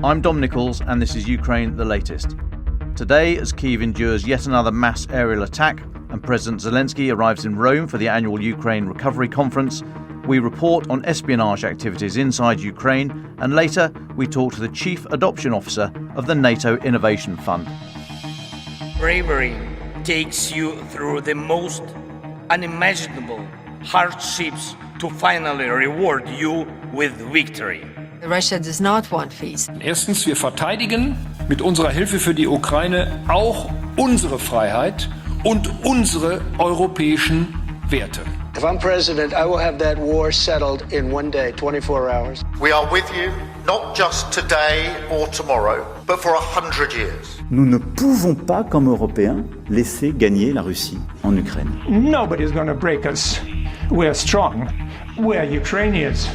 I'm Dom Nicholls, and this is Ukraine the Latest. Today, as Kyiv endures yet another mass aerial attack and President Zelensky arrives in Rome for the annual Ukraine Recovery Conference, we report on espionage activities inside Ukraine, and later we talk to the Chief Adoption Officer of the NATO Innovation Fund. Bravery takes you through the most unimaginable hardships to finally reward you with victory. Russia does not want peace. Erstens, wir verteidigen mit unserer Hilfe für die Ukraine auch unsere Freiheit und unsere europäischen Werte. If I'm president, I will have that war settled in one day, 24 hours. We are with you, not just today or tomorrow, but for 100 years. Nous ne pouvons pas, comme Européens, laisser gagner la Russie en Ukraine. Nobody's going to break us. We're strong. We're Ukrainians.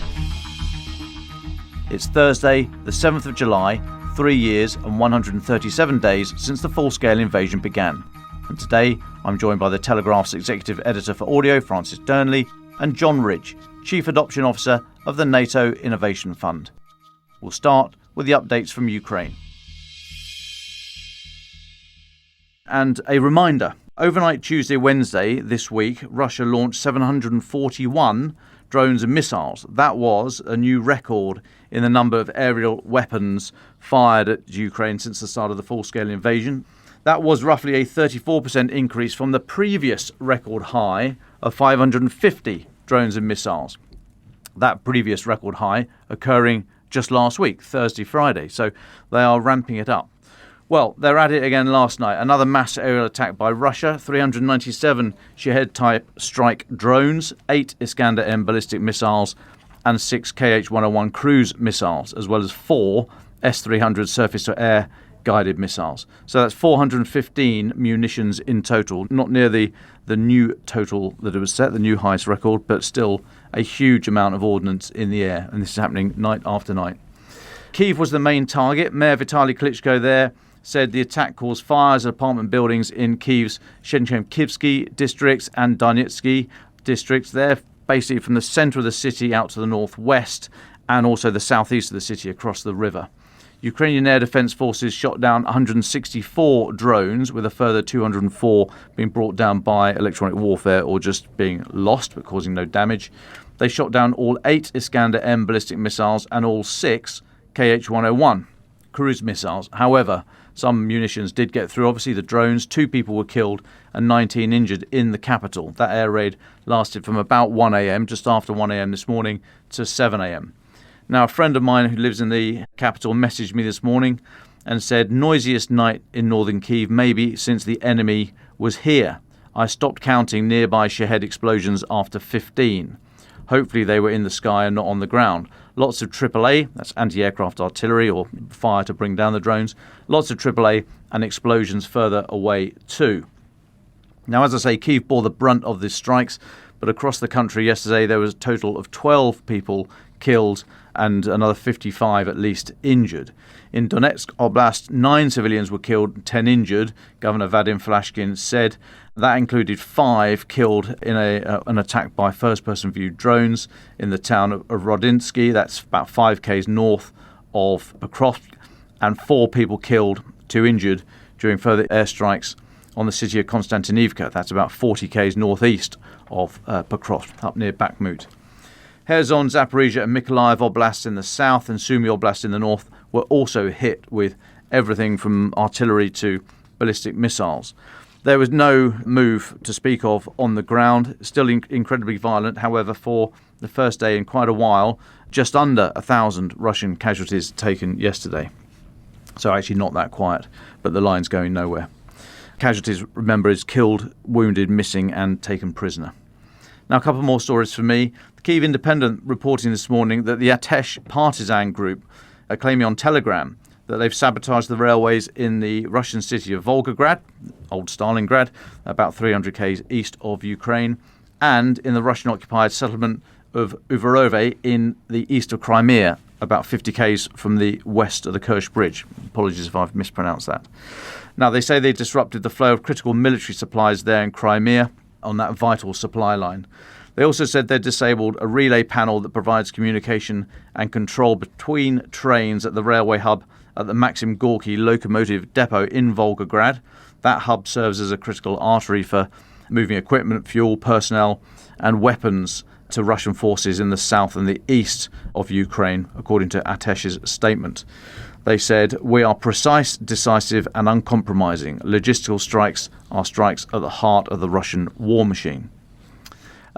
It's Thursday, the 7th of July, 3 years and 137 days since the full-scale invasion began. And today, I'm joined by the Telegraph's Executive Editor for Audio, Francis Dearnley, and John Ridge, Chief Adoption Officer of the NATO Innovation Fund. We'll start with the updates from Ukraine. And a reminder, overnight Tuesday, Wednesday this week, Russia launched 741 drones and missiles. That was a new record in the number of aerial weapons fired at Ukraine since the start of the full-scale invasion. That was roughly a 34% increase from the previous record high of 550 drones and missiles. That previous record high occurring just last week, Thursday, Friday. So they are ramping it up. Well, they're at it again last night. Another mass aerial attack by Russia. 397 Shahed-type strike drones, 8 Iskander-M ballistic missiles, and 6 Kh-101 cruise missiles, as well as 4 S-300 surface-to-air guided missiles. So that's 415 munitions in total, not near the new total that it was set, the new highest record, but still a huge amount of ordnance in the air. And this is happening night after night. Kyiv was the main target. Mayor Vitaly Klitschko there said the attack caused fires at apartment buildings in Kyiv's Shenchemkivsky districts and Donetsky districts. They're basically from the centre of the city out to the northwest and also the southeast of the city across the river. Ukrainian air defence forces shot down 164 drones, with a further 204 being brought down by electronic warfare or just being lost but causing no damage. They shot down all 8 Iskander-M ballistic missiles and all 6 Kh-101 cruise missiles. However, some munitions did get through. Obviously, the drones, 2 people were killed and 19 injured in the capital. That air raid lasted from about 1 a.m., just after 1 a.m. this morning, to 7 a.m. Now, a friend of mine who lives in the capital messaged me this morning and said, noisiest night in northern Kyiv maybe since the enemy was here. I stopped counting nearby Shahed explosions after 15. Hopefully they were in the sky and not on the ground. Lots of AAA, that's anti-aircraft artillery or fire to bring down the drones. Lots of AAA and explosions further away too. Now, as I say, Kyiv bore the brunt of these strikes, but across the country yesterday there was a total of 12 people killed and another 55 at least injured. In Donetsk Oblast, 9 civilians were killed and 10 injured, Governor Vadim Flashkin said. That included 5 killed in an attack by first-person view drones in the town of Rodinsky. That's about 5 km north of Pokrovsk, and 4 people killed, 2 injured during further airstrikes on the city of Konstantinivka. That's about 40 km northeast of Pokrovsk, up near Bakhmut. Kherson, Zaporizhia and Mykolaiv Oblasts in the south and Sumy Oblast in the north were also hit with everything from artillery to ballistic missiles. There was no move to speak of on the ground, still incredibly violent. However, for the first day in quite a while, just under 1,000 Russian casualties taken yesterday. So actually not that quiet, but the line's going nowhere. Casualties, remember, is killed, wounded, missing and taken prisoner. Now, a couple more stories for me. The Kyiv Independent reporting this morning that the Atesh partisan group are claiming on Telegram that they've sabotaged the railways in the Russian city of Volgograd, old Stalingrad, about 300 km east of Ukraine, and in the Russian-occupied settlement of Uvarove in the east of Crimea, about 50 km from the west of the Kerch Bridge. Apologies if I've mispronounced that. Now, they say they disrupted the flow of critical military supplies there in Crimea on that vital supply line. They also said they disabled a relay panel that provides communication and control between trains at the railway hub at the Maxim Gorky locomotive depot in Volgograd. That hub serves as a critical artery for moving equipment, fuel, personnel and weapons to Russian forces in the south and the east of Ukraine, according to Atesh's statement. They said, "We are precise, decisive and uncompromising. Logistical strikes are strikes at the heart of the Russian war machine."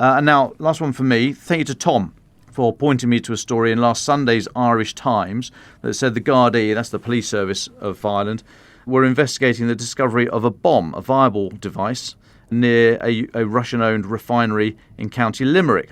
And now, last one for me. Thank you to Tom for pointing me to a story in last Sunday's Irish Times that said the Gardaí, that's the police service of Ireland, were investigating the discovery of a bomb, a viable device, near a Russian-owned refinery in County Limerick.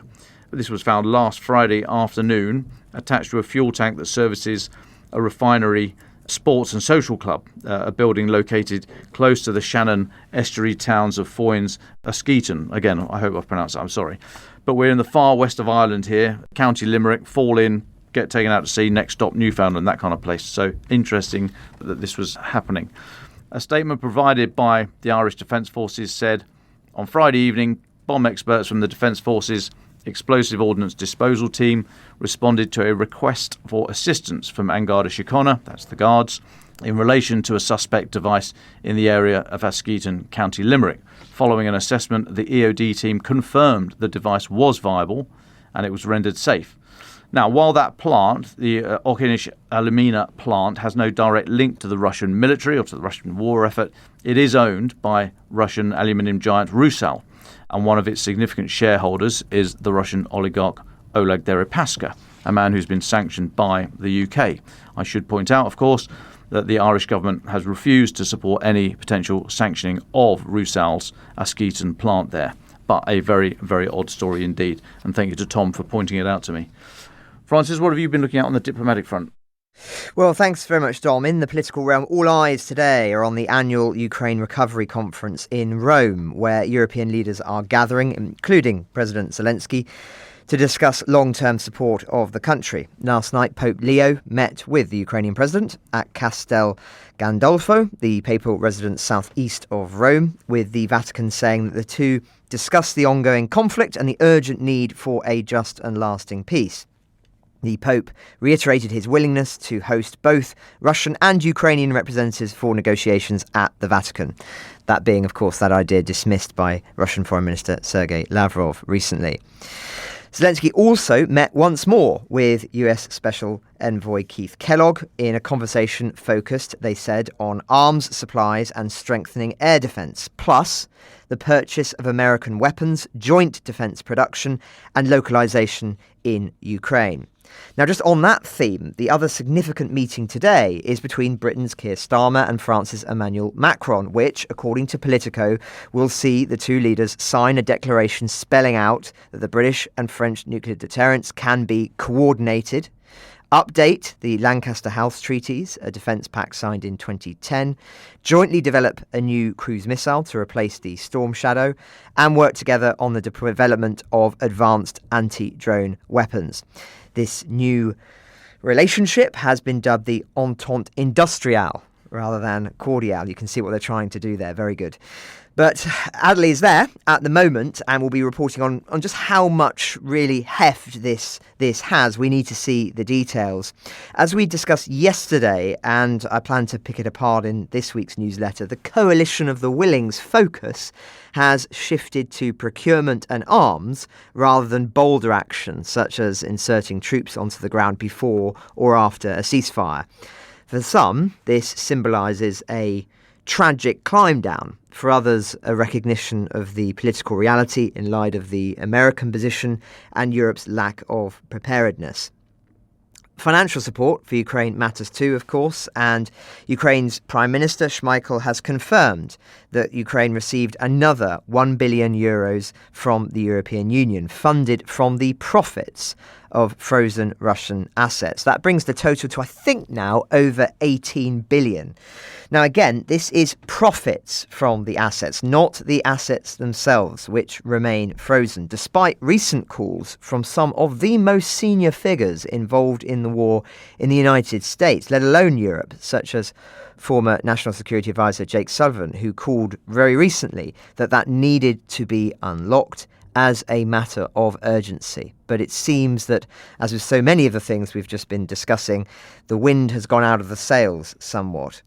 This was found last Friday afternoon, attached to a fuel tank that services a refinery sports and social club, a building located close to the Shannon estuary towns of Foynes, Askeaton. Again, I hope I've pronounced that, I'm sorry. But we're in the far west of Ireland here, County Limerick, fall in, get taken out to sea, next stop Newfoundland, that kind of place. So interesting that this was happening. A statement provided by the Irish Defence Forces said, on Friday evening, bomb experts from the Defence Forces Explosive Ordnance Disposal Team responded to a request for assistance from An Garda Síochána, that's the Guards, in relation to a suspect device in the area of Askeaton, County Limerick. Following an assessment, the EOD team confirmed the device was viable and it was rendered safe. Now, while that plant, the Okinish Alumina plant, has no direct link to the Russian military or to the Russian war effort, it is owned by Russian aluminium giant Rusal, and one of its significant shareholders is the Russian oligarch Oleg Deripaska, a man who's been sanctioned by the UK. I should point out, of course, that the Irish government has refused to support any potential sanctioning of Rusal's Askeaton plant there. But a very, very odd story indeed. And thank you to Tom for pointing it out to me. Francis, what have you been looking at on the diplomatic front? Well, thanks very much, Dom. In the political realm, all eyes today are on the annual Ukraine Recovery Conference in Rome, where European leaders are gathering, including President Zelensky, to discuss long-term support of the country. Last night, Pope Leo met with the Ukrainian president at Castel Gandolfo, the papal residence southeast of Rome, with the Vatican saying that the two discussed the ongoing conflict and the urgent need for a just and lasting peace. The Pope reiterated his willingness to host both Russian and Ukrainian representatives for negotiations at the Vatican. That being, of course, that idea dismissed by Russian Foreign Minister Sergei Lavrov recently. Zelensky also met once more with US Special Envoy Keith Kellogg in a conversation focused, they said, on arms supplies and strengthening air defence, plus the purchase of American weapons, joint defence production and localisation in Ukraine. Now, just on that theme, the other significant meeting today is between Britain's Keir Starmer and France's Emmanuel Macron, which, according to Politico, will see the two leaders sign a declaration spelling out that the British and French nuclear deterrence can be coordinated, update the Lancaster House treaties, a defence pact signed in 2010, jointly develop a new cruise missile to replace the Storm Shadow, and work together on the development of advanced anti-drone weapons. This new relationship has been dubbed the Entente Industrielle rather than Cordiale. You can see what they're trying to do there. Very good. But Adley is there at the moment and will be reporting on just how much really heft this has. We need to see the details. As we discussed yesterday, and I plan to pick it apart in this week's newsletter, the Coalition of the Willing's focus has shifted to procurement and arms rather than bolder action, such as inserting troops onto the ground before or after a ceasefire. For some, this symbolises a tragic climb down. For others, a recognition of the political reality in light of the American position and Europe's lack of preparedness. Financial support for Ukraine matters too, of course, and Ukraine's Prime Minister Schmeichel has confirmed that Ukraine received another €1 billion from the European Union, funded from the profits of frozen Russian assets. That brings the total to, I think now, over 18 billion. Now, again, this is profits from the assets, not the assets themselves, which remain frozen, despite recent calls from some of the most senior figures involved in the war in the United States, let alone Europe, such as former National Security Advisor Jake Sullivan, who called very recently that needed to be unlocked as a matter of urgency. But it seems that, as with so many of the things we've just been discussing, the wind has gone out of the sails somewhat.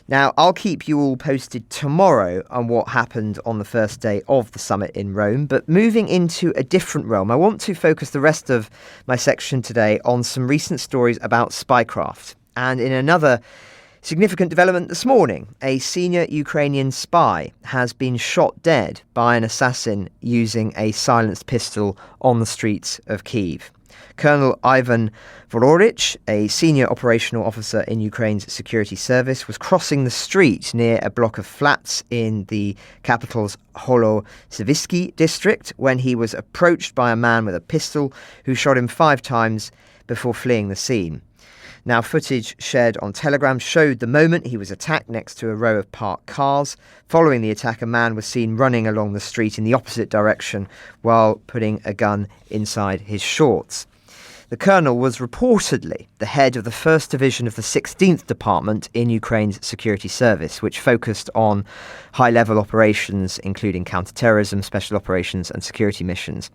Now, I'll keep you all posted tomorrow on what happened on the first day of the summit in Rome, but moving into a different realm, I want to focus the rest of my section today on some recent stories about spycraft. And in another significant development this morning, a senior Ukrainian spy has been shot dead by an assassin using a silenced pistol on the streets of Kyiv. Colonel Ivan Volorich, a senior operational officer in Ukraine's security service, was crossing the street near a block of flats in the capital's Holosevsky district when he was approached by a man with a pistol who shot him 5 times before fleeing the scene. Now, footage shared on Telegram showed the moment he was attacked next to a row of parked cars. Following the attack, a man was seen running along the street in the opposite direction while putting a gun inside his shorts. The colonel was reportedly the head of the 1st Division of the 16th Department in Ukraine's security service, which focused on high-level operations, including counter-terrorism, special operations and security missions.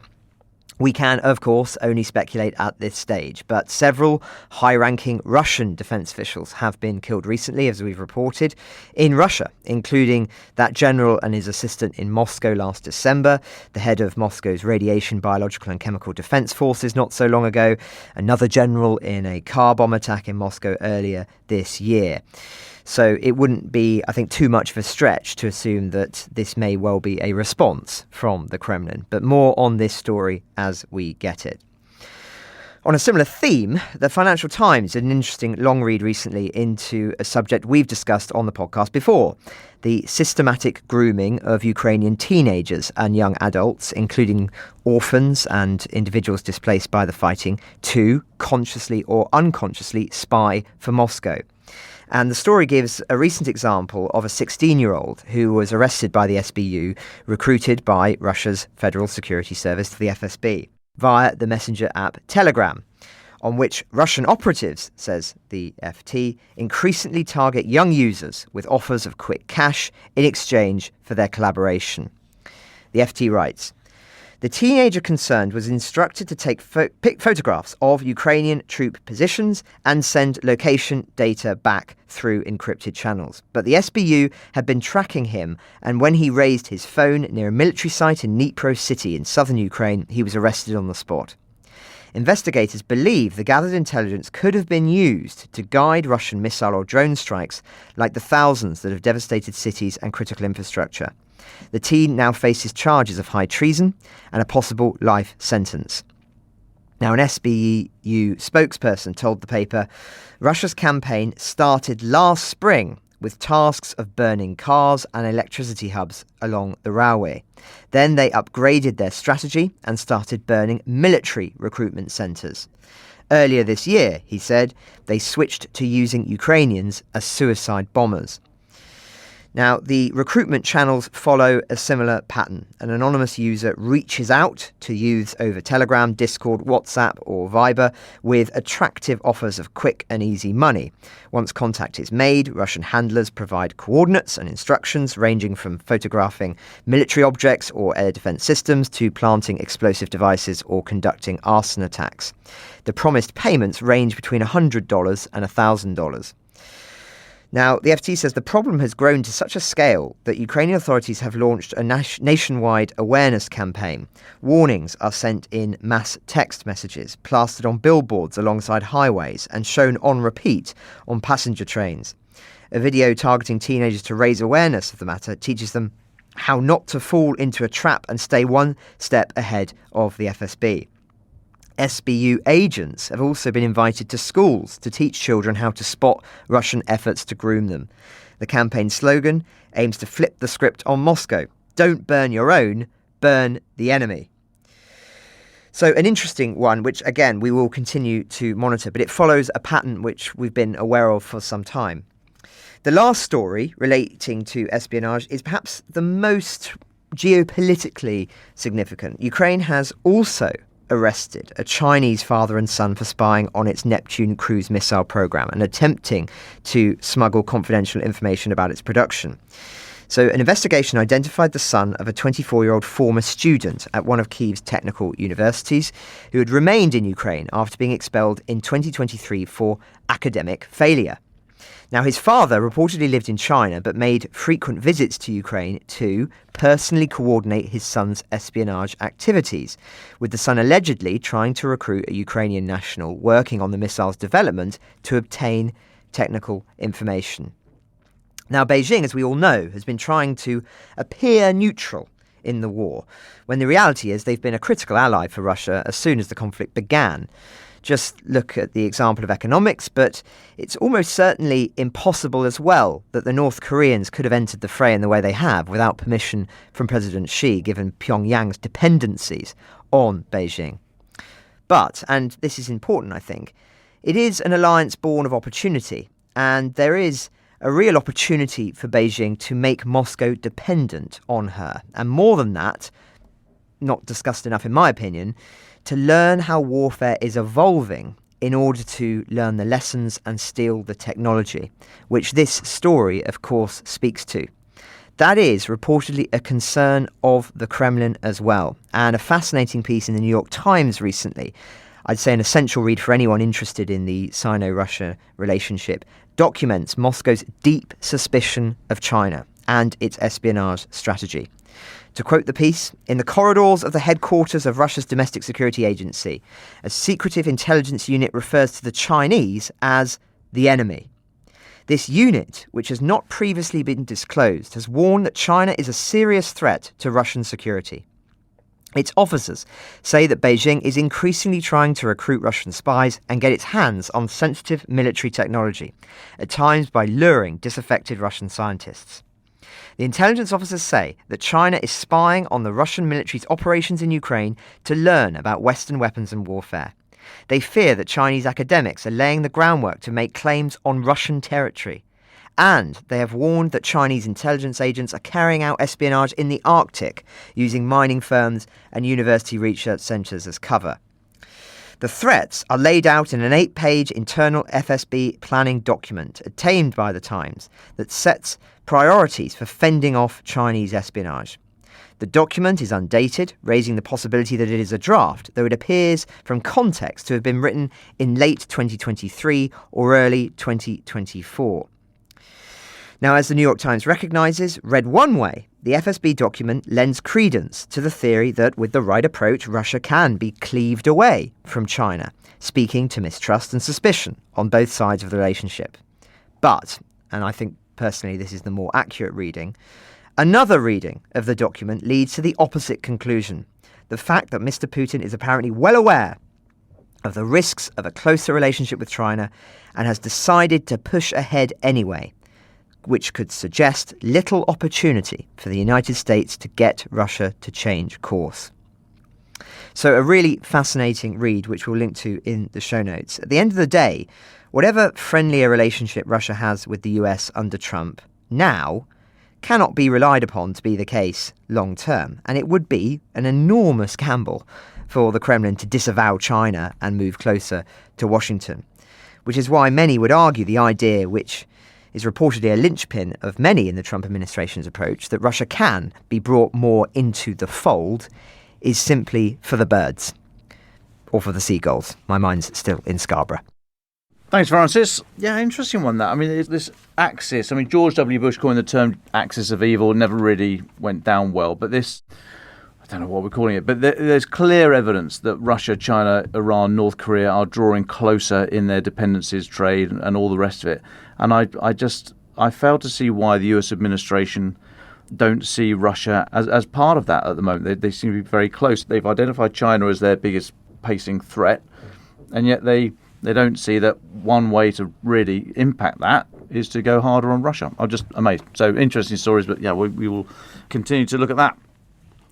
We can, of course, only speculate at this stage, but several high-ranking Russian defense officials have been killed recently, as we've reported, in Russia, including that general and his assistant in Moscow last December, the head of Moscow's radiation, biological and chemical defense forces not so long ago, another general in a car bomb attack in Moscow earlier this year. So it wouldn't be, I think, too much of a stretch to assume that this may well be a response from the Kremlin. But more on this story as we get it. On a similar theme, the Financial Times did an interesting long read recently into a subject we've discussed on the podcast before: the systematic grooming of Ukrainian teenagers and young adults, including orphans and individuals displaced by the fighting, to consciously or unconsciously spy for Moscow. And the story gives a recent example of a 16-year-old who was arrested by the SBU, recruited by Russia's Federal Security Service, the FSB, via the messenger app Telegram, on which Russian operatives, says the FT, increasingly target young users with offers of quick cash in exchange for their collaboration. The FT writes, "The teenager concerned was instructed to take photographs of Ukrainian troop positions and send location data back through encrypted channels. But the SBU had been tracking him, and when he raised his phone near a military site in Dnipro city in southern Ukraine, he was arrested on the spot." Investigators believe the gathered intelligence could have been used to guide Russian missile or drone strikes like the thousands that have devastated cities and critical infrastructure. The teen now faces charges of high treason and a possible life sentence. Now, an SBU spokesperson told the paper, Russia's campaign started last spring with tasks of burning cars and electricity hubs along the railway. Then they upgraded their strategy and started burning military recruitment centres. Earlier this year, he said, they switched to using Ukrainians as suicide bombers. Now, the recruitment channels follow a similar pattern. An anonymous user reaches out to youths over Telegram, Discord, WhatsApp or Viber with attractive offers of quick and easy money. Once contact is made, Russian handlers provide coordinates and instructions ranging from photographing military objects or air defense systems to planting explosive devices or conducting arson attacks. The promised payments range between $100 and $1,000. Now, the FT says the problem has grown to such a scale that Ukrainian authorities have launched a nationwide awareness campaign. Warnings are sent in mass text messages, plastered on billboards alongside highways, and shown on repeat on passenger trains. A video targeting teenagers to raise awareness of the matter teaches them how not to fall into a trap and stay one step ahead of the FSB. SBU agents have also been invited to schools to teach children how to spot Russian efforts to groom them. The campaign slogan aims to flip the script on Moscow. Don't burn your own, burn the enemy. So an interesting one, which again we will continue to monitor, but it follows a pattern which we've been aware of for some time. The last story relating to espionage is perhaps the most geopolitically significant. Ukraine has also arrested a Chinese father and son for spying on its Neptune cruise missile program and attempting to smuggle confidential information about its production. So an investigation identified the son of a 24-year-old former student at one of Kyiv's technical universities who had remained in Ukraine after being expelled in 2023 for academic failure. Now, his father reportedly lived in China but made frequent visits to Ukraine to personally coordinate his son's espionage activities, with the son allegedly trying to recruit a Ukrainian national working on the missile's development to obtain technical information. Now, Beijing, as we all know, has been trying to appear neutral in the war, when the reality is they've been a critical ally for Russia as soon as the conflict began. Just look at the example of economics, but it's almost certainly impossible as well that the North Koreans could have entered the fray in the way they have without permission from President Xi, given Pyongyang's dependencies on Beijing. But, and this is important, I think, it is an alliance born of opportunity, and there is a real opportunity for Beijing to make Moscow dependent on her. And more than that, not discussed enough in my opinion, to learn how warfare is evolving in order to learn the lessons and steal the technology, which this story, of course, speaks to. That is reportedly a concern of the Kremlin as well, and a fascinating piece in the New York Times recently, I'd say an essential read for anyone interested in the Sino-Russia relationship, documents Moscow's deep suspicion of China and its espionage strategy. To quote the piece, in the corridors of the headquarters of Russia's domestic security agency, a secretive intelligence unit refers to the Chinese as the enemy. This unit, which has not previously been disclosed, has warned that China is a serious threat to Russian security. Its officers say that Beijing is increasingly trying to recruit Russian spies and get its hands on sensitive military technology, at times by luring disaffected Russian scientists. The intelligence officers say that China is spying on the Russian military's operations in Ukraine to learn about Western weapons and warfare. They fear that Chinese academics are laying the groundwork to make claims on Russian territory. And they have warned that Chinese intelligence agents are carrying out espionage in the Arctic, using mining firms and university research centres as cover. The threats are laid out in an 8-page internal FSB planning document obtained by the Times that sets priorities for fending off Chinese espionage. The document is undated, raising the possibility that it is a draft, though it appears from context to have been written in late 2023 or early 2024. Now, as the New York Times recognises, read one way, the FSB document lends credence to the theory that with the right approach, Russia can be cleaved away from China, speaking to mistrust and suspicion on both sides of the relationship. But, and I think personally this is the more accurate reading, another reading of the document leads to the opposite conclusion. The fact that Mr. Putin is apparently well aware of the risks of a closer relationship with China and has decided to push ahead anyway, which could suggest little opportunity for the United States to get Russia to change course. So a really fascinating read, which we'll link to in the show notes. At the end of the day, whatever friendlier relationship Russia has with the US under Trump now cannot be relied upon to be the case long term, and it would be an enormous gamble for the Kremlin to disavow China and move closer to Washington, which is why many would argue the idea, which is reportedly a linchpin of many in the Trump administration's approach, that Russia can be brought more into the fold, is simply for the birds. Or for the seagulls. My mind's still in Scarborough. Thanks, Francis. Yeah, interesting one, that. I mean, this axis, George W. Bush coined the term axis of evil, never really went down well, but this, I don't know what we're calling it, but there's clear evidence that Russia, China, Iran, North Korea are drawing closer in their dependencies, trade, and all the rest of it. And I fail to see why the US administration don't see Russia as part of that at the moment. They seem to be very close. They've identified China as their biggest pacing threat, and yet they don't see that one way to really impact that is to go harder on Russia. I'm just amazed. So interesting stories, but yeah, we will continue to look at that.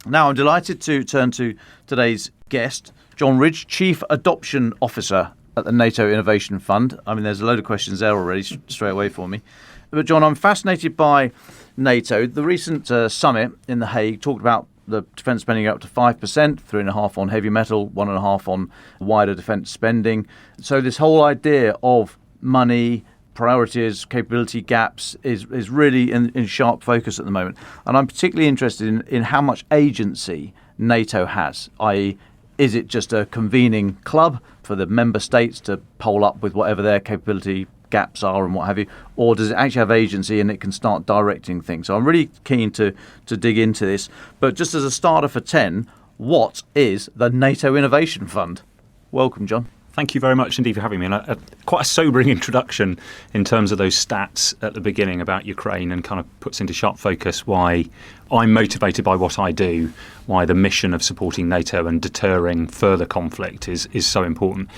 Now, I'm delighted to turn to today's guest, John Ridge, Chief Adoption Officer at the NATO Innovation Fund. There's a load of questions there already straight away for me. But John, I'm fascinated by NATO. The recent summit in The Hague talked about the defence spending up to 5%, 3.5% on heavy metal, 1.5% on wider defence spending. So this whole idea of money priorities, capability gaps is really in sharp focus at the moment. And I'm particularly interested in how much agency NATO has, i.e., is it just a convening club for the member states to poll up with whatever their capability gaps are and what have you, or does it actually have agency and it can start directing things? So I'm really keen to dig into this. But just as a starter for 10, what is the NATO Innovation Fund? Welcome, John. Thank you very much indeed for having me. And quite a sobering introduction in terms of those stats at the beginning about Ukraine, and kind of puts into sharp focus why I'm motivated by what I do, why the mission of supporting NATO and deterring further conflict is so important.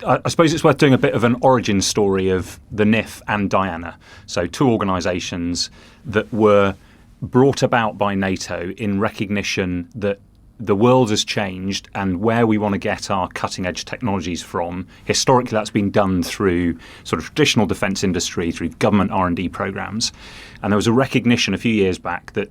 I suppose it's worth doing a bit of an origin story of the NIF and Diana. So two organisations that were brought about by NATO in recognition that the world has changed, and where we want to get our cutting edge technologies from. Historically, that's been done through sort of traditional defence industry, through government R&D programmes. And there was a recognition a few years back that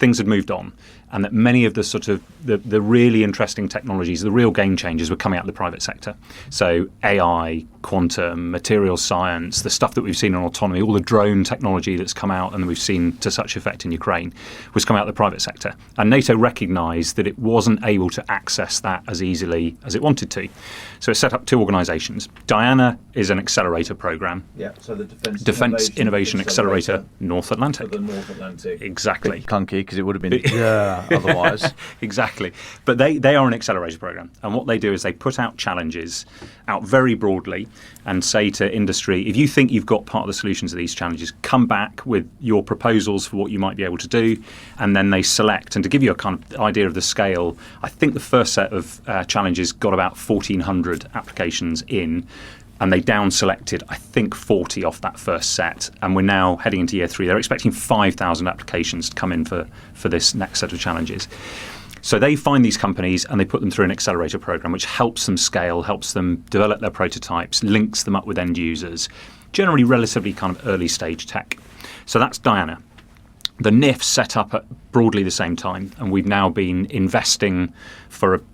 things had moved on, and that many of the sort of the really interesting technologies, the real game changers, were coming out of the private sector. So AI, quantum, material science, the stuff that we've seen on autonomy, all the drone technology that's come out and that we've seen to such effect in Ukraine, was coming out of the private sector. And NATO recognised that it wasn't able to access that as easily as it wanted to. So it set up two organisations. Diana is an accelerator programme. Yeah, so the Defence Innovation Accelerator North Atlantic. For the North Atlantic. Exactly. Bit clunky, because it would have been otherwise. Exactly. But they are an accelerator programme. And what they do is they put out challenges out very broadly and say to industry, if you think you've got part of the solutions to these challenges, come back with your proposals for what you might be able to do. And then they select. And to give you a kind of idea of the scale, I think the first set of challenges got about 1,400 applications in. And they down selected, I think, 40 off that first set. And we're now heading into year 3. They're expecting 5,000 applications to come in for this next set of challenges. So they find these companies and they put them through an accelerator program, which helps them scale, helps them develop their prototypes, links them up with end users, generally relatively kind of early stage tech. So that's Diana. The NIF set up at broadly the same time, and we've now been investing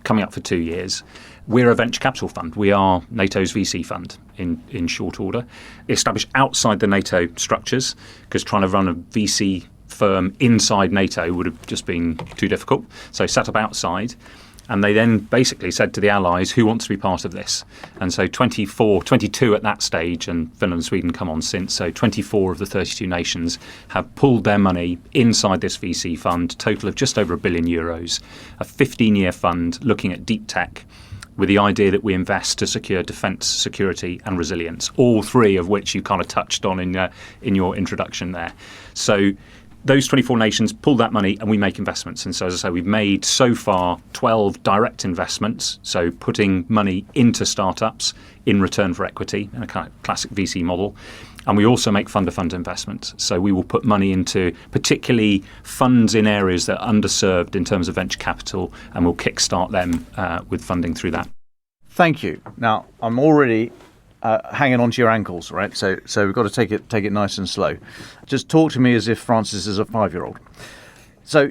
coming up for 2 years. We're a venture capital fund. We are NATO's VC fund in short order, established outside the NATO structures, because trying to run a VC firm inside NATO would have just been too difficult. So set up outside. And they then basically said to the allies, who wants to be part of this? And so 22 at that stage, and Finland and Sweden come on since, so 24 of the 32 nations have pulled their money inside this VC fund, total of just over €1 billion, a 15-year fund looking at deep tech, with the idea that we invest to secure defence, security and resilience, all three of which you kind of touched on in your introduction there. So those 24 nations pull that money and we make investments. And so, as I say, we've made so far 12 direct investments, so putting money into startups in return for equity in a kind of classic VC model. And we also make fund-to-fund investments. So we will put money into particularly funds in areas that are underserved in terms of venture capital, and we'll kickstart them with funding through that. Thank you. Now, I'm already hanging on to your ankles, right? So we've got to take it nice and slow. Just talk to me as if Francis is a 5-year-old. So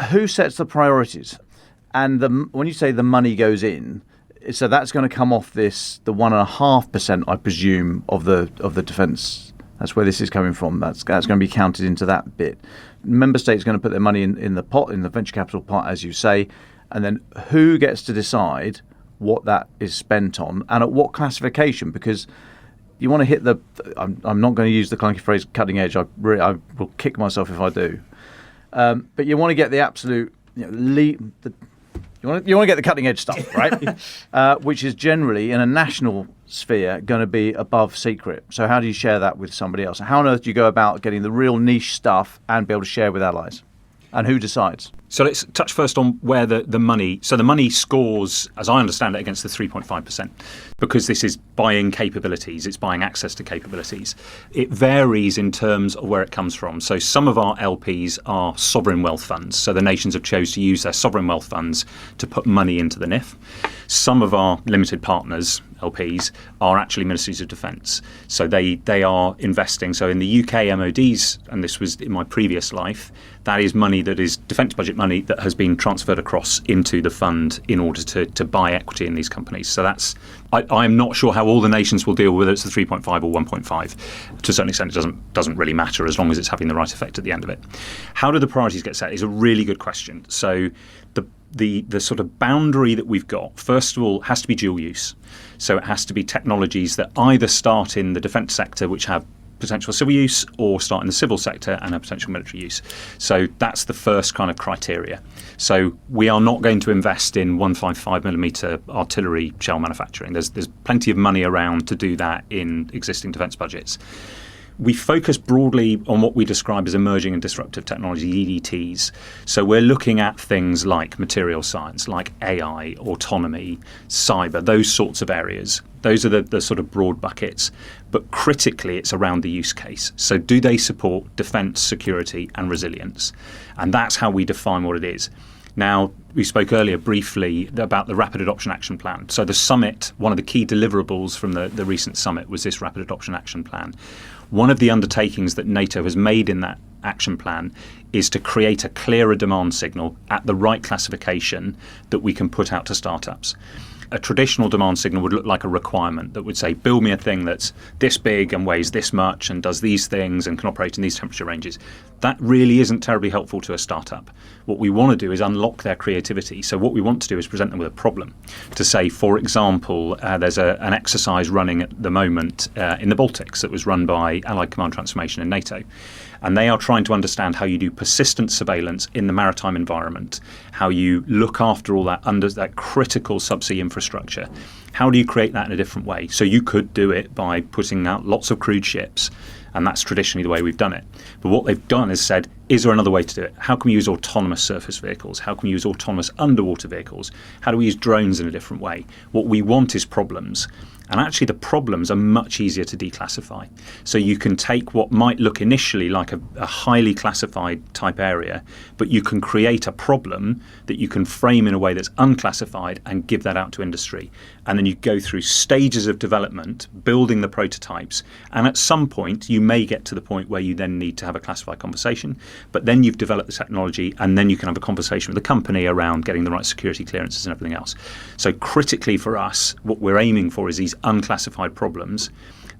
who sets the priorities? And when you say the money goes in, so that's going to come off the 1.5%, I presume, of the defence. That's where this is coming from. That's going to be counted into that bit. Member states are going to put their money in the pot, in the venture capital pot, as you say, and then who gets to decide what that is spent on and at what classification? Because you want to hit I'm not going to use the clunky phrase cutting edge. I will kick myself if I do. But you want to get the absolute You want to get the cutting edge stuff, right? Which is generally in a national sphere going to be above secret. So how do you share that with somebody else? How on earth do you go about getting the real niche stuff and be able to share with allies? And who decides? So let's touch first on where the money... So the money scores, as I understand it, against the 3.5%, because this is buying capabilities. It's buying access to capabilities. It varies in terms of where it comes from. So some of our LPs are sovereign wealth funds. So the nations have chose to use their sovereign wealth funds to put money into the NIF. Some of our limited partners LPs are actually ministries of defence. So they are investing. So in the UK MODs, and this was in my previous life, that is money that is defence budget money that has been transferred across into the fund in order to buy equity in these companies. So that's, I am not sure how all the nations will deal with whether it's the 3.5 or 1.5. To a certain extent, it doesn't really matter as long as it's having the right effect at the end of it. How do the priorities get set is a really good question. So the sort of boundary that we've got, first of all, has to be dual use. So it has to be technologies that either start in the defence sector, which have potential civil use, or start in the civil sector and have potential military use. So that's the first kind of criteria. So we are not going to invest in 155mm artillery shell manufacturing. There's plenty of money around to do that in existing defence budgets. We focus broadly on what we describe as emerging and disruptive technology, EDTs. So we're looking at things like material science, like AI, autonomy, cyber, those sorts of areas. Those are the sort of broad buckets. But critically, it's around the use case. So do they support defence, security and resilience? And that's how we define what it is. Now, we spoke earlier briefly about the Rapid Adoption Action Plan. So the summit, one of the key deliverables from the recent summit was this Rapid Adoption Action Plan. One of the undertakings that NATO has made in that action plan is to create a clearer demand signal at the right classification that we can put out to startups. A traditional demand signal would look like a requirement that would say, build me a thing that's this big and weighs this much and does these things and can operate in these temperature ranges. That really isn't terribly helpful to a startup. What we want to do is unlock their creativity. So what we want to do is present them with a problem. To say, for example, there's an exercise running at the moment in the Baltics that was run by Allied Command Transformation in NATO. And they are trying to understand how you do persistent surveillance in the maritime environment, how you look after all that under that critical subsea infrastructure. How do you create that in a different way? So you could do it by putting out lots of crewed ships, and that's traditionally the way we've done it. But what they've done is said, is there another way to do it? How can we use autonomous surface vehicles? How can we use autonomous underwater vehicles? How do we use drones in a different way? What we want is problems. And actually the problems are much easier to declassify. So you can take what might look initially like a highly classified type area, but you can create a problem that you can frame in a way that's unclassified and give that out to industry. And then you go through stages of development, building the prototypes. And at some point, you may get to the point where you then need to have a classified conversation. But then you've developed the technology, and then you can have a conversation with the company around getting the right security clearances and everything else. So critically for us, what we're aiming for is these unclassified problems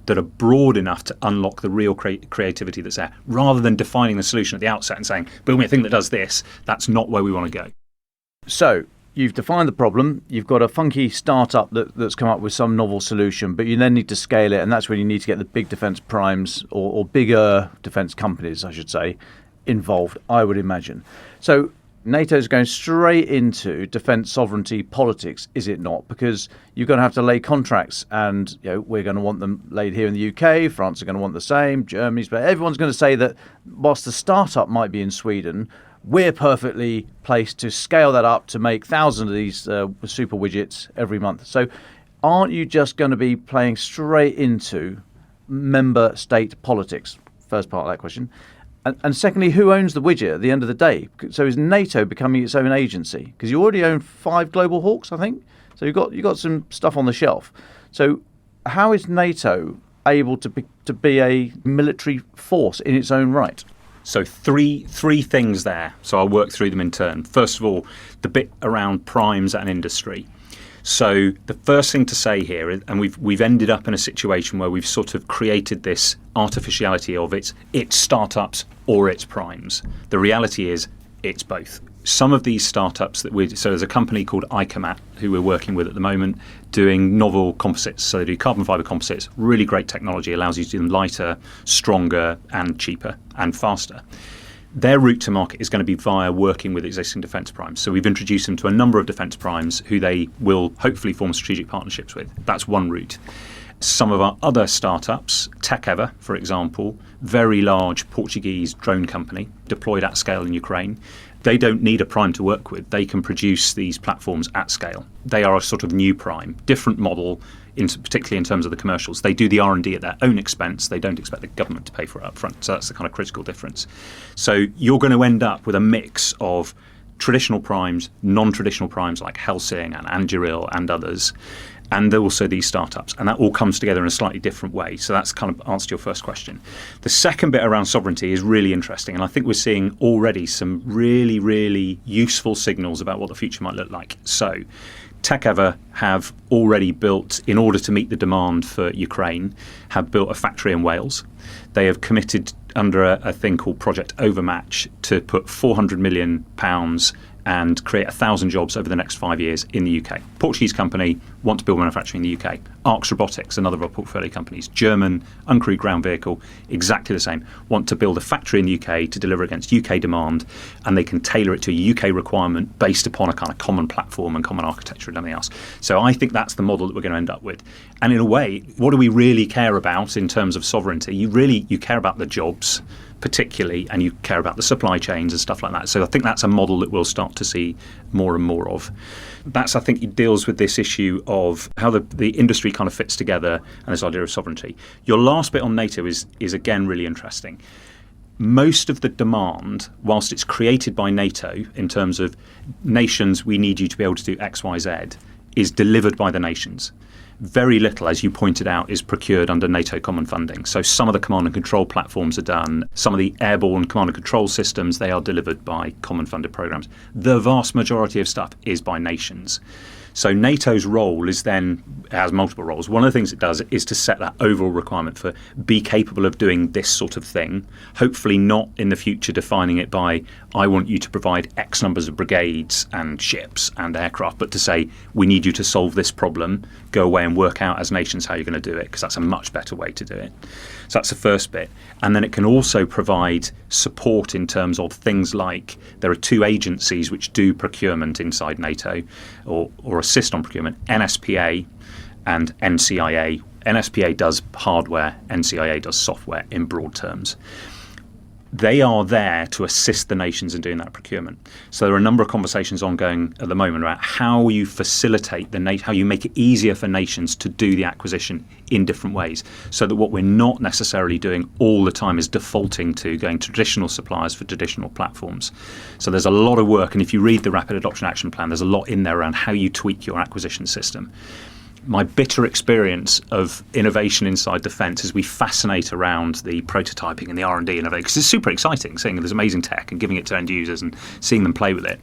that are broad enough to unlock the real creativity that's there, rather than defining the solution at the outset and saying, build me a thing that does this. That's not where we want to go. So you've defined the problem, you've got a funky startup that's come up with some novel solution, but you then need to scale it, and that's when you need to get the big defence primes or bigger defence companies, I should say, involved, I would imagine. So NATO's going straight into defence sovereignty politics, is it not? Because you're going to have to lay contracts, and we're going to want them laid here in the UK, France are going to want the same, Germany's, but everyone's going to say that whilst the startup might be in Sweden, we're perfectly placed to scale that up to make thousands of these super widgets every month. So aren't you just going to be playing straight into member state politics? First part of that question. And secondly, who owns the widget at the end of the day? So is NATO becoming its own agency? Because you already own 5 Global Hawks, I think. So you've got some stuff on the shelf. So how is NATO able to be a military force in its own right? So three things there. So I'll work through them in turn. First of all, the bit around primes and industry. So the first thing to say here, and we've ended up in a situation where we've sort of created this artificiality of it's startups or it's primes. The reality is it's both. Some of these startups so there's a company called Icomat who we're working with at the moment doing novel composites. So they do carbon fibre composites, really great technology, allows you to do them lighter, stronger and cheaper and faster. Their route to market is going to be via working with existing defence primes. So we've introduced them to a number of defence primes who they will hopefully form strategic partnerships with. That's one route. Some of our other startups, TechEver, for example, very large Portuguese drone company deployed at scale in Ukraine. They don't need a prime to work with. They can produce these platforms at scale. They are a sort of new prime, different model, particularly in terms of the commercials. They do the R&D at their own expense. They don't expect the government to pay for it up front. So that's the kind of critical difference. So you're going to end up with a mix of traditional primes, non-traditional primes like Helsing and Anduril and others, and also these startups. And that all comes together in a slightly different way. So that's kind of answered your first question. The second bit around sovereignty is really interesting. And I think we're seeing already some really, really useful signals about what the future might look like. So TechEver have already built, in order to meet the demand for Ukraine, have built a factory in Wales. They have committed under a thing called Project Overmatch to put £400 million and create 1,000 jobs over the next 5 years in the UK. Portuguese company want to build manufacturing in the UK. Arcs Robotics, another of our portfolio companies, German uncrewed ground vehicle, exactly the same, want to build a factory in the UK to deliver against UK demand, and they can tailor it to a UK requirement based upon a kind of common platform and common architecture and everything else. So I think that's the model that we're going to end up with. And in a way, what do we really care about in terms of sovereignty? You care about the jobs, particularly, and you care about the supply chains and stuff like that. So I think that's a model that we'll start to see more and more of. That's, I think, it deals with this issue of how the industry kind of fits together and this idea of sovereignty. Your last bit on NATO is again really interesting. Most of the demand, whilst it's created by NATO in terms of nations, we need you to be able to do X, Y, Z, is delivered by the nations. Very little, as you pointed out, is procured under NATO common funding. So some of the command and control platforms are done. Some of the airborne command and control systems, they are delivered by common funded programs. The vast majority of stuff is by nations. So NATO's role is then, it has multiple roles. One of the things it does is to set that overall requirement for be capable of doing this sort of thing, hopefully not in the future defining it by, I want you to provide X numbers of brigades and ships and aircraft, but to say, we need you to solve this problem, go away and work out as nations how you're going to do it, because that's a much better way to do it. So that's the first bit. And then it can also provide support in terms of things like there are two agencies which do procurement inside NATO or assist on procurement, NSPA and NCIA. NSPA does hardware, NCIA does software in broad terms. They are there to assist the nations in doing that procurement. So there are a number of conversations ongoing at the moment about how you facilitate how you make it easier for nations to do the acquisition in different ways, so that what we're not necessarily doing all the time is defaulting to going traditional suppliers for traditional platforms. So there's a lot of work, and if you read the Rapid Adoption Action Plan, there's a lot in there around how you tweak your acquisition system. My bitter experience of innovation inside defence is we fascinate around the prototyping and the R&D innovation, because it's super exciting seeing there's amazing tech and giving it to end users and seeing them play with it.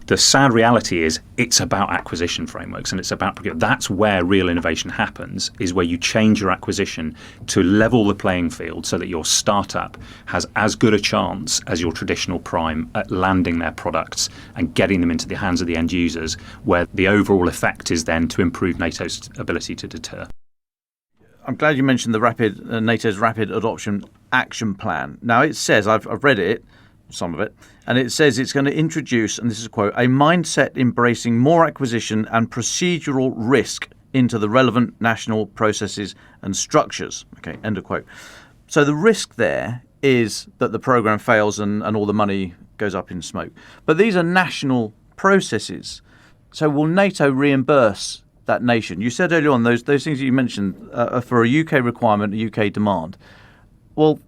The sad reality is it's about acquisition frameworks, and it's about procurement. That's where real innovation happens, is where you change your acquisition to level the playing field so that your startup has as good a chance as your traditional prime at landing their products and getting them into the hands of the end users, where the overall effect is then to improve NATO's ability to deter. I'm glad you mentioned the NATO's Rapid Adoption Action Plan. Now, it says, I've read it, some of it, and it says it's going to introduce, and this is a quote, a mindset embracing more acquisition and procedural risk into the relevant national processes and structures. Okay, end of quote. So the risk there is that the programme fails and all the money goes up in smoke. But these are national processes. So will NATO reimburse that nation? You said earlier on those things you mentioned are for a UK requirement, a UK demand. Well,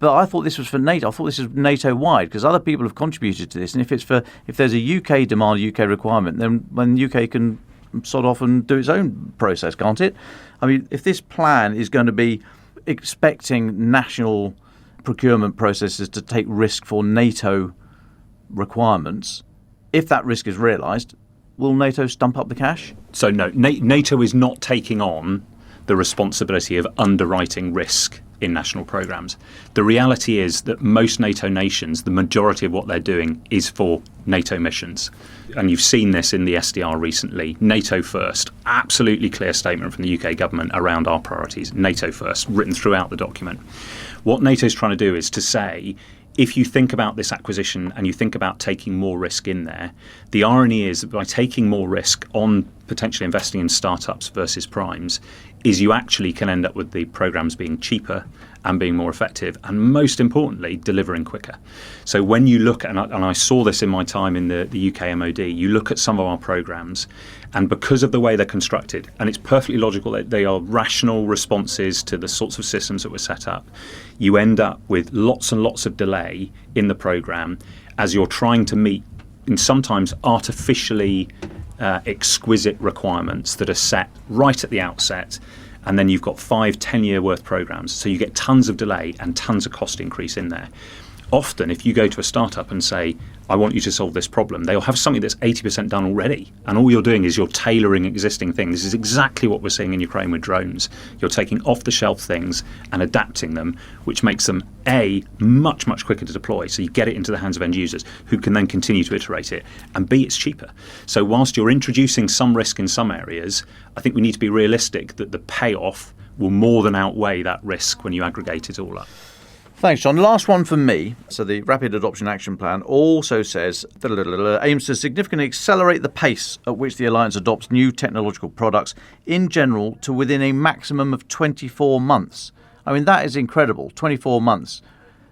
but I thought this was for NATO. I thought this was NATO-wide, because other people have contributed to this. And if there's a UK demand, UK requirement, then the UK can sort off and do its own process, can't it? I mean, if this plan is going to be expecting national procurement processes to take risk for NATO requirements, if that risk is realised, will NATO stump up the cash? So no, NATO is not taking on the responsibility of underwriting risk in national programmes. The reality is that most NATO nations, the majority of what they're doing is for NATO missions. And you've seen this in the SDR recently. NATO first, absolutely clear statement from the UK government around our priorities. NATO first, written throughout the document. What NATO's trying to do is to say, if you think about this acquisition and you think about taking more risk in there, the irony is that by taking more risk on potentially investing in startups versus primes, is you actually can end up with the programs being cheaper and being more effective, and most importantly, delivering quicker. So when you look, and I saw this in my time in the UK MOD, you look at some of our programs, and because of the way they're constructed, and it's perfectly logical that they are rational responses to the sorts of systems that were set up, you end up with lots and lots of delay in the program as you're trying to meet in sometimes artificially exquisite requirements that are set right at the outset, and then you've got 5-10 year worth programs, so you get tons of delay and tons of cost increase in there. Often, if you go to a startup and say, I want you to solve this problem, they'll have something that's 80% done already. And all you're doing is you're tailoring existing things. This is exactly what we're seeing in Ukraine with drones. You're taking off-the-shelf things and adapting them, which makes them, A, much, much quicker to deploy. So you get it into the hands of end users who can then continue to iterate it. And B, it's cheaper. So whilst you're introducing some risk in some areas, I think we need to be realistic that the payoff will more than outweigh that risk when you aggregate it all up. Thanks, John. Last one from me. So the Rapid Adoption Action Plan also says, aims to significantly accelerate the pace at which the alliance adopts new technological products in general to within a maximum of 24 months. I mean, that is incredible. 24 months.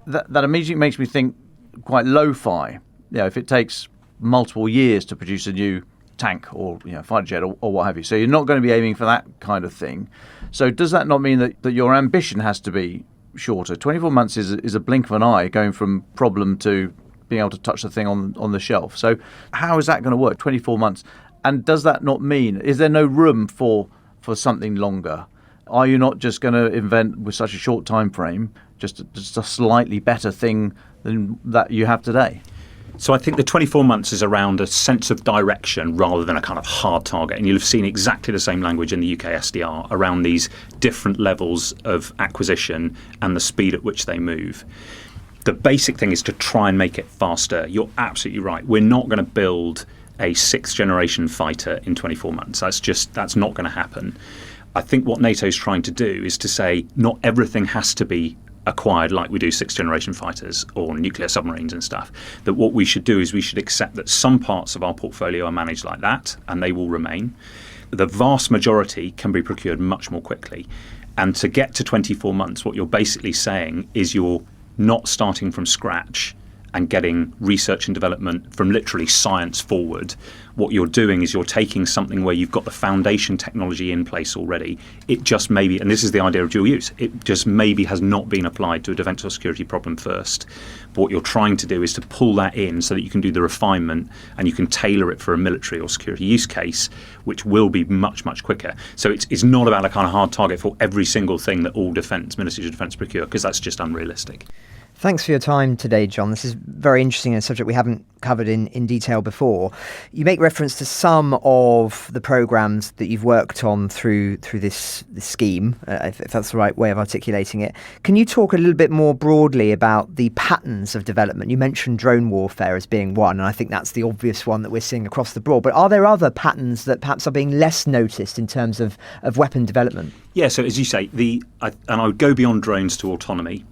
That immediately makes me think quite lo-fi. You know, if it takes multiple years to produce a new tank or fighter jet or what have you. So you're not going to be aiming for that kind of thing. So does that not mean that your ambition has to be shorter? 24 months is a blink of an eye going from problem to being able to touch the thing on the shelf. So how is that going to work, 24 months? And does that not mean, is there no room for something longer? Are you not just going to invent with such a short time frame just a slightly better thing than that you have today? So I think the 24 months is around a sense of direction rather than a kind of hard target. And you'll have seen exactly the same language in the UK SDR around these different levels of acquisition and the speed at which they move. The basic thing is to try and make it faster. You're absolutely right. We're not going to build a 6th generation fighter in 24 months. That's not going to happen. I think what NATO's trying to do is to say not everything has to be acquired like we do 6th generation fighters or nuclear submarines and stuff. That what we should do is we should accept that some parts of our portfolio are managed like that and they will remain. The vast majority can be procured much more quickly. And to get to 24 months, what you're basically saying is you're not starting from scratch and getting research and development from literally science forward. What you're doing is you're taking something where you've got the foundation technology in place already. It just maybe, and this is the idea of dual use, it just maybe has not been applied to a defence or security problem first. But what you're trying to do is to pull that in so that you can do the refinement and you can tailor it for a military or security use case, which will be much, much quicker. So it's not about a kind of hard target for every single thing that all ministries of defence procure, because that's just unrealistic. Thanks for your time today, John. This is very interesting and a subject we haven't covered in detail before. You make reference to some of the programmes that you've worked on through this scheme, if that's the right way of articulating it. Can you talk a little bit more broadly about the patterns of development? You mentioned drone warfare as being one, and I think that's the obvious one that we're seeing across the board. But are there other patterns that perhaps are being less noticed in terms of weapon development? Yeah, so as you say, and I would go beyond drones to autonomy.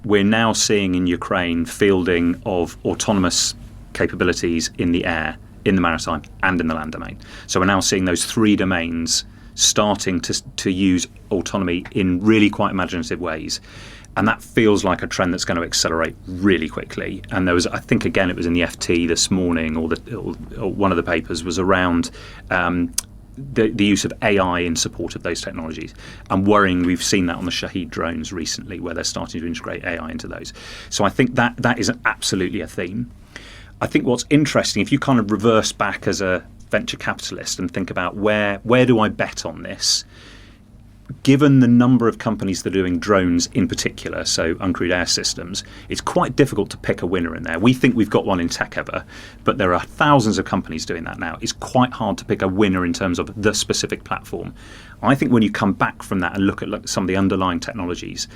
We're now seeing in Ukraine fielding of autonomous capabilities in the air, in the maritime, and in the land domain. So we're now seeing those 3 domains starting to use autonomy in really quite imaginative ways. And that feels like a trend that's going to accelerate really quickly. And there was, I think, again, it was in the FT this morning, or one of the papers was around the use of AI in support of those technologies. And worrying, we've seen that on the Shahed drones recently, where they're starting to integrate AI into those. So I think that is absolutely a theme. I think what's interesting, if you kind of reverse back as a venture capitalist and think about where do I bet on this, given the number of companies that are doing drones in particular, so uncrewed air systems, it's quite difficult to pick a winner in there. We think we've got one in TechEver, but there are thousands of companies doing that now. It's quite hard to pick a winner in terms of the specific platform. I think when you come back from that and look at some of the underlying technologies,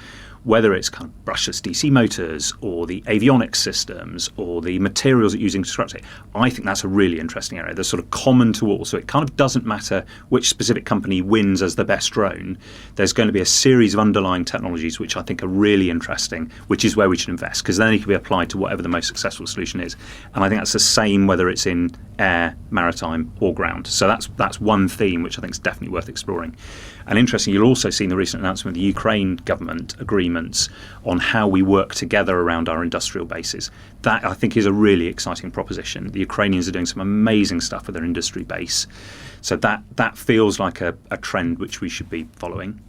whether it's kind of brushless DC motors or the avionics systems or the materials that you're using to construct it, I think that's a really interesting area. They're sort of common to all. So it kind of doesn't matter which specific company wins as the best drone. There's going to be a series of underlying technologies which I think are really interesting, which is where we should invest, because then it can be applied to whatever the most successful solution is. And I think that's the same whether it's in air, maritime or ground. So that's one theme which I think is definitely worth exploring. And interesting, you'll also see in the recent announcement of the Ukraine government agreements on how we work together around our industrial bases. That, I think, is a really exciting proposition. The Ukrainians are doing some amazing stuff with their industry base. So that feels like a trend which we should be following.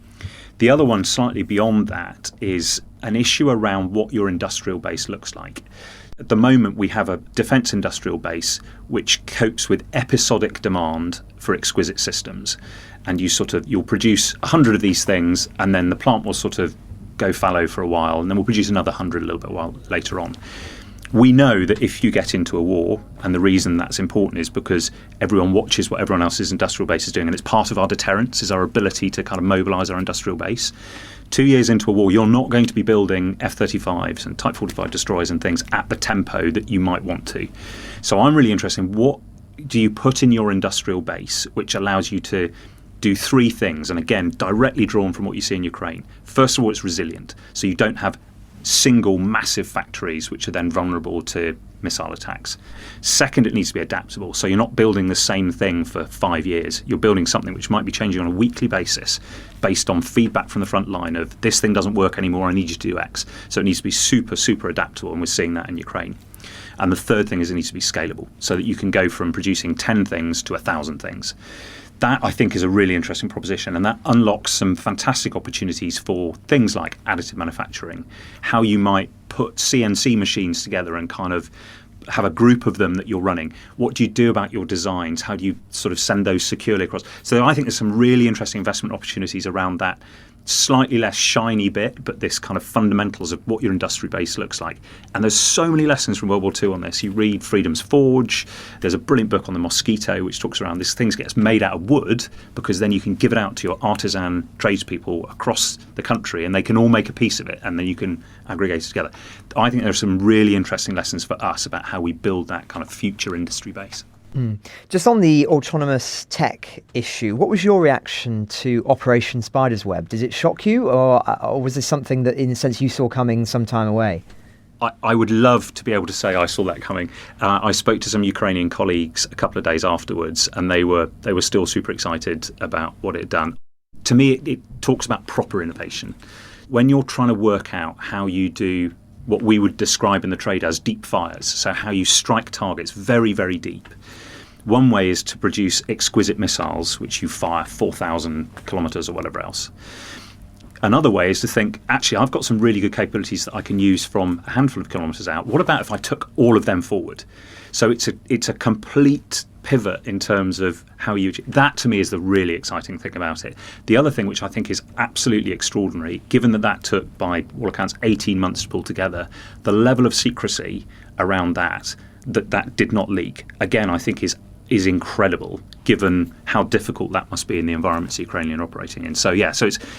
The other one, slightly beyond that, is an issue around what your industrial base looks like. At the moment, we have a defence industrial base which copes with episodic demand for exquisite systems. And you'll produce 100 of these things, and then the plant will sort of go fallow for a while, and then we'll produce another 100 a little bit while later on. We know that if you get into a war, and the reason that's important is because everyone watches what everyone else's industrial base is doing, and it's part of our deterrence, is our ability to kind of mobilise our industrial base. 2 years into a war, you're not going to be building F-35s and Type 45 destroyers and things at the tempo that you might want to. So I'm really interested in what do you put in your industrial base which allows you to do three things, and again, directly drawn from what you see in Ukraine. First of all, it's resilient, so you don't have single massive factories which are then vulnerable to missile attacks. Second, it needs to be adaptable, so you're not building the same thing for 5 years. You're building something which might be changing on a weekly basis based on feedback from the front line of this thing doesn't work anymore, I need you to do X. So it needs to be super, super adaptable, and we're seeing that in Ukraine. And the third thing is it needs to be scalable, so that you can go from producing 10 things to 1,000 things. That, I think, is a really interesting proposition, and that unlocks some fantastic opportunities for things like additive manufacturing, how you might put CNC machines together and kind of have a group of them that you're running. What do you do about your designs? How do you sort of send those securely across? So I think there's some really interesting investment opportunities around that slightly less shiny bit, but this kind of fundamentals of what your industry base looks like. And there's so many lessons from World War II on this. You read Freedom's Forge. There's a brilliant book on the mosquito which talks around this thing gets made out of wood, because then you can give it out to your artisan tradespeople across the country and they can all make a piece of it, and then you can aggregate it together. I think there are some really interesting lessons for us about how we build that kind of future industry base. Just on the autonomous tech issue, what was your reaction to Operation Spider's Web? Did it shock you, or was this something that, in a sense, you saw coming some time away? I would love to be able to say I saw that coming. I spoke to some Ukrainian colleagues a couple of days afterwards, and they were still super excited about what it had done. To me, it talks about proper innovation. When you're trying to work out how you do what we would describe in the trade as deep fires, so how you strike targets very, very deep. One way is to produce exquisite missiles, which you fire 4,000 kilometres or whatever else. Another way is to think, actually, I've got some really good capabilities that I can use from a handful of kilometres out. What about if I took all of them forward? So it's a complete pivot in terms of how you... That, to me, is the really exciting thing about it. The other thing, which I think is absolutely extraordinary, given that took, by all accounts, 18 months to pull together, the level of secrecy around that did not leak, again, I think is incredible, given how difficult that must be in the environments the Ukrainian are operating in. So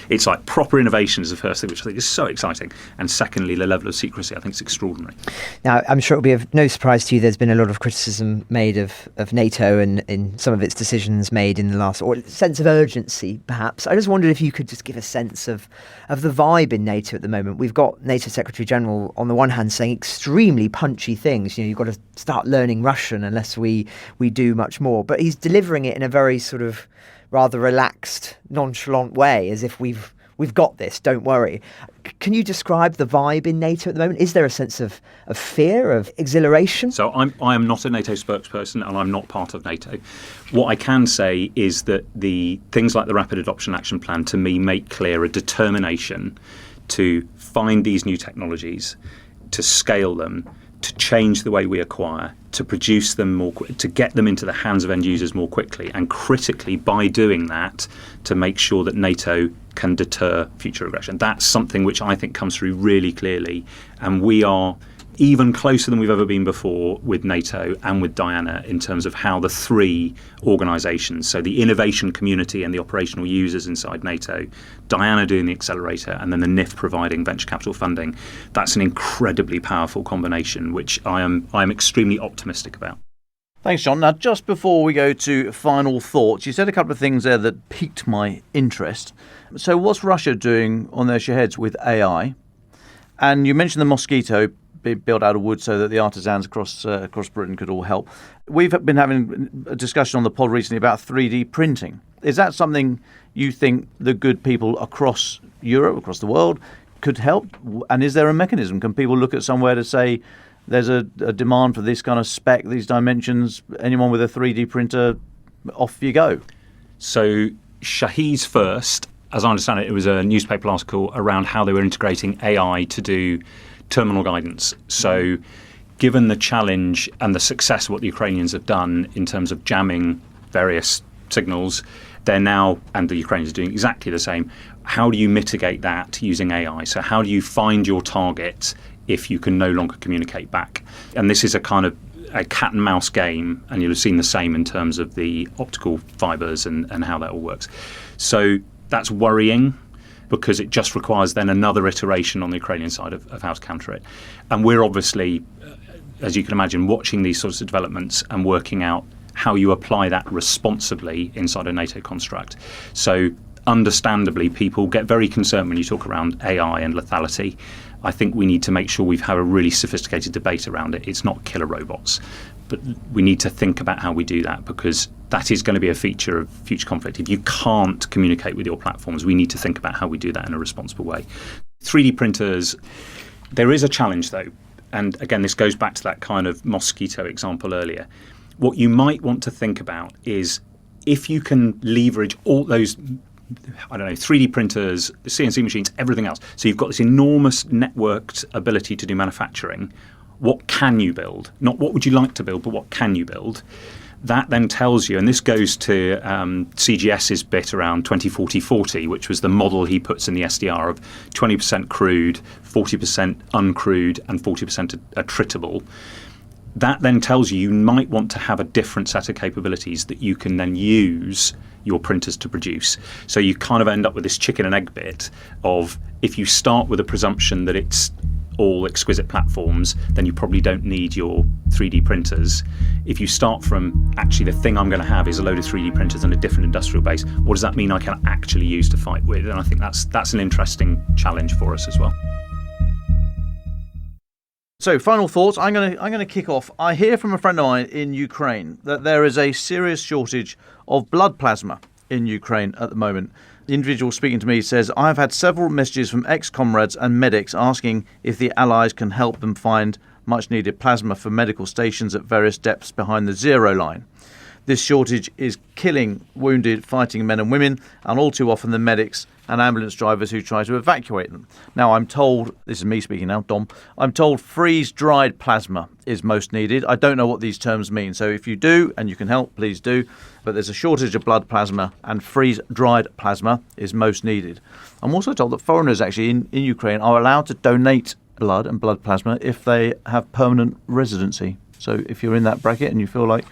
it's like proper innovation is the first thing, which I think is so exciting. And secondly, the level of secrecy, I think, is extraordinary. Now, I'm sure it'll be of no surprise to you there's been a lot of criticism made of NATO and in some of its decisions made in the last, or sense of urgency, perhaps. I just wondered if you could just give a sense of the vibe in NATO at the moment. We've got NATO Secretary General, on the one hand, saying extremely punchy things. You've got to start learning Russian unless we do much more. But he's delivering it in a very sort of rather relaxed, nonchalant way, as if we've got this, don't worry. Can you describe the vibe in NATO at the moment? Is there a sense of fear, of exhilaration? So I am not a NATO spokesperson, and I'm not part of NATO. What I can say is that the things like the Rapid Adoption Action Plan, to me, make clear a determination to find these new technologies, to scale them, to change the way we acquire, to produce them more, to get them into the hands of end users more quickly, and critically, by doing that, to make sure that NATO can deter future aggression. That's something which I think comes through really clearly, and we are even closer than we've ever been before with NATO and with Diana in terms of how the three organisations, so the innovation community and the operational users inside NATO, Diana doing the accelerator, and then the NIF providing venture capital funding, that's an incredibly powerful combination, which I am extremely optimistic about. Thanks, John. Now, just before we go to final thoughts, you said a couple of things there that piqued my interest. So what's Russia doing on their shaheads with AI? And you mentioned the mosquito be built out of wood so that the artisans across Britain could all help. We've been having a discussion on the pod recently about 3D printing. Is that something you think the good people across Europe, across the world, could help? And is there a mechanism? Can people look at somewhere to say there's a demand for this kind of spec, these dimensions, anyone with a 3D printer, off you go? So Shahid's first, as I understand it was a newspaper article around how they were integrating AI to do terminal guidance. So given the challenge and the success of what the Ukrainians have done in terms of jamming various signals, they're now, and the Ukrainians are doing exactly the same, how do you mitigate that using AI? So how do you find your target if you can no longer communicate back? And this is a kind of a cat and mouse game, and you'll have seen the same in terms of the optical fibres and how that all works. So that's worrying, because it just requires then another iteration on the Ukrainian side of how to counter it. And we're obviously, as you can imagine, watching these sorts of developments and working out how you apply that responsibly inside a NATO construct. So understandably, people get very concerned when you talk around AI and lethality. I think we need to make sure we've had a really sophisticated debate around it. It's not killer robots, but we need to think about how we do that, because that is going to be a feature of future conflict. If you can't communicate with your platforms, we need to think about how we do that in a responsible way. 3D printers, there is a challenge though. And again, this goes back to that kind of mosquito example earlier. What you might want to think about is if you can leverage all those 3D printers, the CNC machines, everything else. So you've got this enormous networked ability to do manufacturing. What can you build? Not what would you like to build, but what can you build? That then tells you, and this goes to CGS's bit around 20-40-40, which was the model he puts in the SDR of 20% crude, 40% uncrewed, and 40% attritable. That then tells you might want to have a different set of capabilities that you can then use your printers to produce. So you kind of end up with this chicken and egg bit of, if you start with a presumption that it's all exquisite platforms, then you probably don't need your 3D printers. If you start from, actually the thing I'm going to have is a load of 3D printers and a different industrial base, what does that mean I can actually use to fight with? And I think that's an interesting challenge for us as well. So, final thoughts. I'm going to kick off. I hear from a friend of mine in Ukraine that there is a serious shortage of blood plasma in Ukraine at the moment. The individual speaking to me says, I've had several messages from ex-comrades and medics asking if the Allies can help them find much needed plasma for medical stations at various depths behind the zero line. This shortage is killing wounded fighting men and women, and all too often the medics and ambulance drivers who try to evacuate them. Now, I'm told, this is me speaking now, Dom, I'm told freeze-dried plasma is most needed. I don't know what these terms mean, so if you do and you can help, please do. But there's a shortage of blood plasma, and freeze-dried plasma is most needed. I'm also told that foreigners actually in Ukraine are allowed to donate blood and blood plasma if they have permanent residency. So if you're in that bracket and you feel like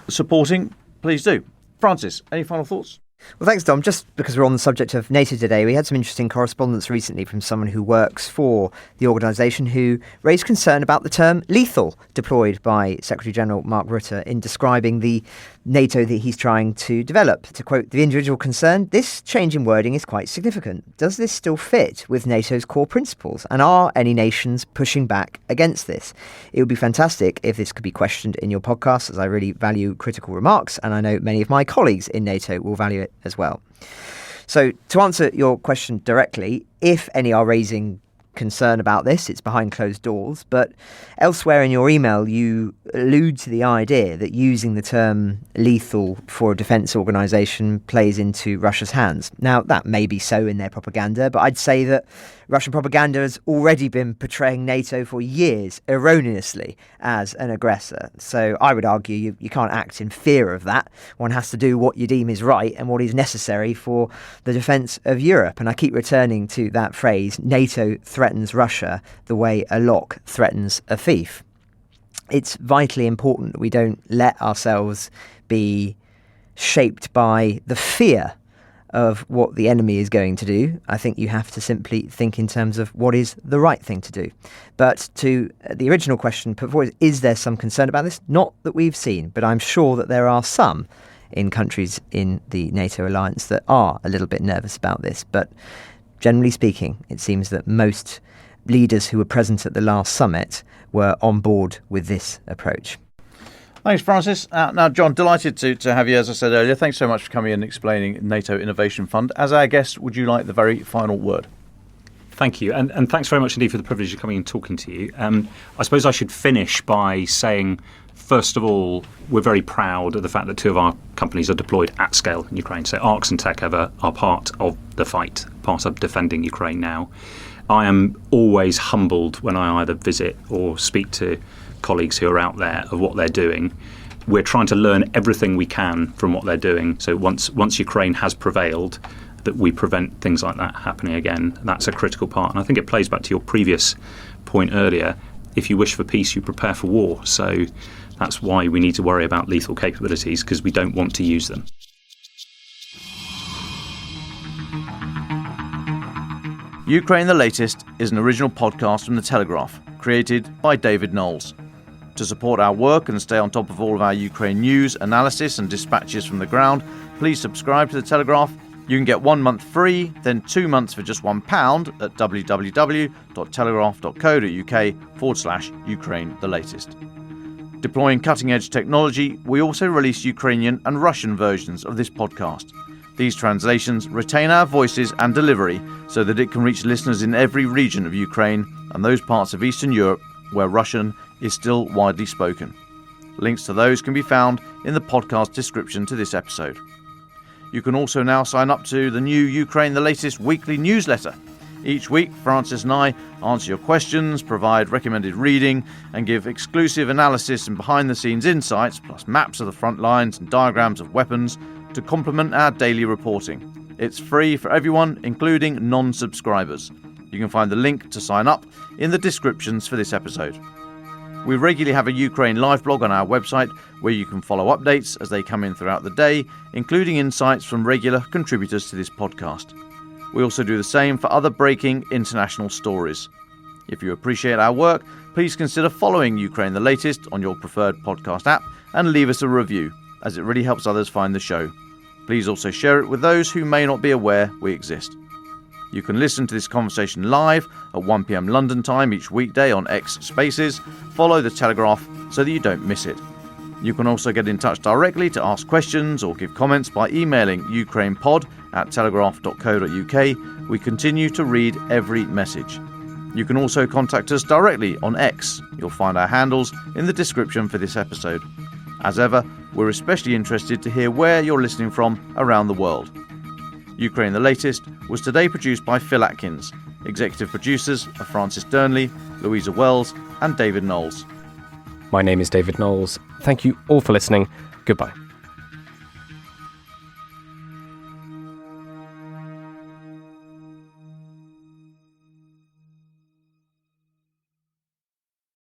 supporting, please do. Francis, any final thoughts? Well, thanks, Dom. Just because we're on the subject of NATO today, we had some interesting correspondence recently from someone who works for the organisation who raised concern about the term lethal deployed by Secretary-General Mark Rutte in describing the NATO that he's trying to develop. To quote the individual concerned, this change in wording is quite significant. Does this still fit with NATO's core principles? And are any nations pushing back against this? It would be fantastic if this could be questioned in your podcast, as I really value critical remarks, and I know many of my colleagues in NATO will value it as well. So to answer your question directly, if any are raising concern about this, it's behind closed doors, but elsewhere in your email you allude to the idea that using the term lethal for a defence organisation plays into Russia's hands. Now, that may be so in their propaganda, but I'd say that Russian propaganda has already been portraying NATO for years erroneously as an aggressor. So I would argue you can't act in fear of that. One has to do what you deem is right and what is necessary for the defence of Europe. And I keep returning to that phrase, NATO threatens Russia the way a lock threatens a thief. It's vitally important that we don't let ourselves be shaped by the fear of what the enemy is going to do. I think you have to simply think in terms of what is the right thing to do. But to the original question put forward, is there some concern about this? Not that we've seen, but I'm sure that there are some in countries in the NATO alliance that are a little bit nervous about this. But generally speaking, it seems that most leaders who were present at the last summit were on board with this approach. Thanks, Francis. Now, John, delighted to have you, as I said earlier. Thanks so much for coming and explaining NATO Innovation Fund. As our guest, would you like the very final word? Thank you. And thanks very much indeed for the privilege of coming and talking to you. I suppose I should finish by saying, first of all, we're very proud of the fact that two of our companies are deployed at scale in Ukraine. So ARX and TechEver are part of the fight, part of defending Ukraine now. I am always humbled when I either visit or speak to colleagues who are out there of what they're doing. We're trying to learn everything we can from what they're doing. So once Ukraine has prevailed, that we prevent things like that happening again. That's a critical part. And I think it plays back to your previous point earlier. If you wish for peace, you prepare for war. So that's why we need to worry about lethal capabilities, because we don't want to use them. Ukraine the Latest is an original podcast from The Telegraph, created by David Nicholls. To support our work and stay on top of all of our Ukraine news, analysis and dispatches from the ground, please subscribe to The Telegraph. You can get 1 month free, then 2 months for just £1 at www.telegraph.co.uk/Ukraine the Latest. Deploying cutting-edge technology, we also release Ukrainian and Russian versions of this podcast. These translations retain our voices and delivery so that it can reach listeners in every region of Ukraine and those parts of Eastern Europe where Russian is still widely spoken. Links to those can be found in the podcast description to this episode. You can also now sign up to the new Ukraine the Latest weekly newsletter. Each week, Francis and I answer your questions, provide recommended reading, and give exclusive analysis and behind-the-scenes insights, plus maps of the front lines and diagrams of weapons, to complement our daily reporting. It's free for everyone, including non-subscribers. You can find the link to sign up in the descriptions for this episode. We regularly have a Ukraine live blog on our website where you can follow updates as they come in throughout the day, including insights from regular contributors to this podcast. We also do the same for other breaking international stories. If you appreciate our work, please consider following Ukraine the Latest on your preferred podcast app and leave us a review, as it really helps others find the show. Please also share it with those who may not be aware we exist. You can listen to this conversation live at 1 p.m. London time each weekday on X Spaces. Follow The Telegraph so that you don't miss it. You can also get in touch directly to ask questions or give comments by emailing ukrainepod@telegraph.co.uk. We continue to read every message. You can also contact us directly on X. You'll find our handles in the description for this episode. As ever, we're especially interested to hear where you're listening from around the world. Ukraine the Latest was today produced by Phil Atkins. Executive producers are Francis Dearnley, Louisa Wells and David Nicholls. My name is David Nicholls. Thank you all for listening. Goodbye.